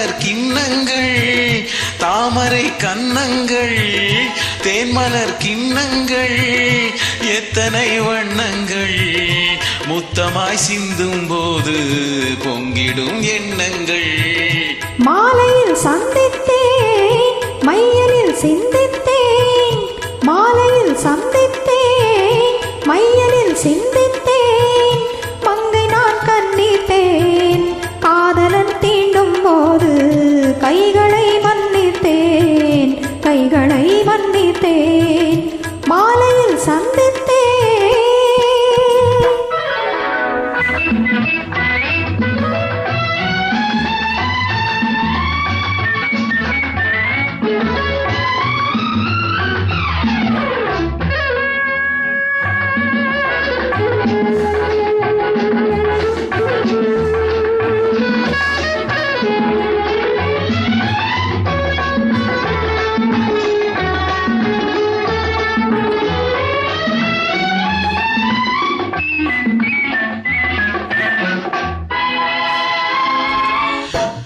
தேன்மலர் கிண்ணங்கள் தாமரை கன்னங்கள் தேன்மலர் கிண்ணங்கள் எத்தனை வண்ணங்கள் முத்தமாய் சிந்தும் போது பொங்கிடும் எண்ணங்கள். மாலையில் சந்தித்தேன் மையலில் சிந்தித்தேன் மாலையில் சந்தித்தேன் மையலில் சிந்தித்தேன் மங்கை நான் கண்ணித்தேன் காதலன் தீண்டும் போது கைகளை மன்னித்தேன் கைகளை மன்னித்தேன் மாலையில் சந்தித்தேன்.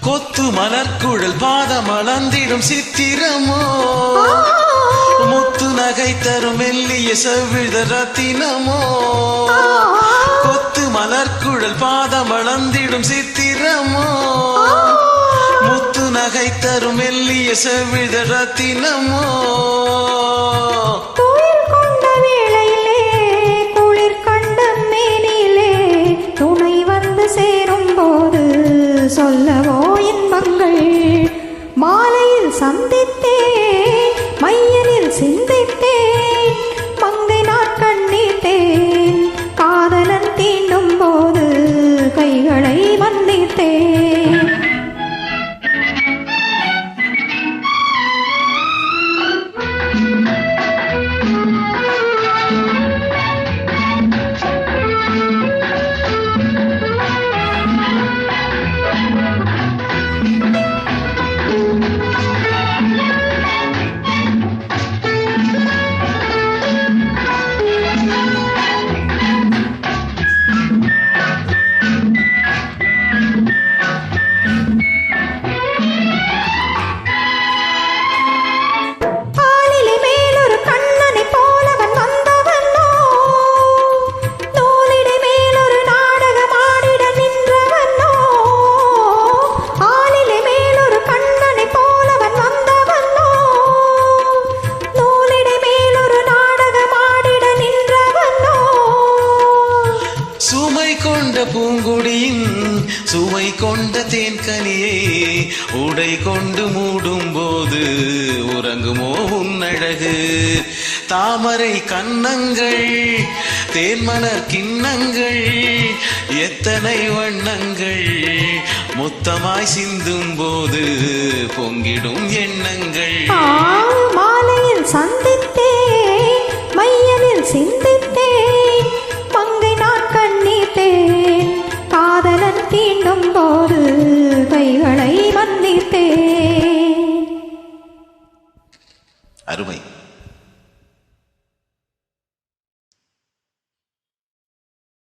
கொத்து மலர்குழல் பாதம் அளந்திடும் சித்திரமோ முத்து நகை தரும் மெல்லிய செவ்வித ரத்தினமோ. கொத்து மலர்குழல் பாதம் அளந்திடும் சித்திரமோ முத்து நகை தரும் மெல்லிய செவ்வித ரத்தினமோ. சொல்லவோ இன்பங்கள் மாலையில் சந்தித்தேன் மையலில் சிந்தித்தேன் மங்கை நான் கண்ணித்தேன் காதலன் தீண்டும் போது கைகளை மன்னித்தேன். பூங்குடியின் சுவை கொண்ட தேன்கனியை உடை கொண்டு மூடும் போது உறங்குமோ உன்னழகு. தாமரை கன்னங்கள் தேன்மலர் கிண்ணங்கள் எத்தனை வண்ணங்கள் முத்தமாய் சிந்தும் போது பொங்கிடும் எண்ணங்கள். மாலையில் சந்தித்தேன் மையலில் சிந்தித்தேன் மங்கை நான் கண்ணித்தேன் காதலன் தீண்டும் போது கைகளை மன்னித்தேன். அருமை.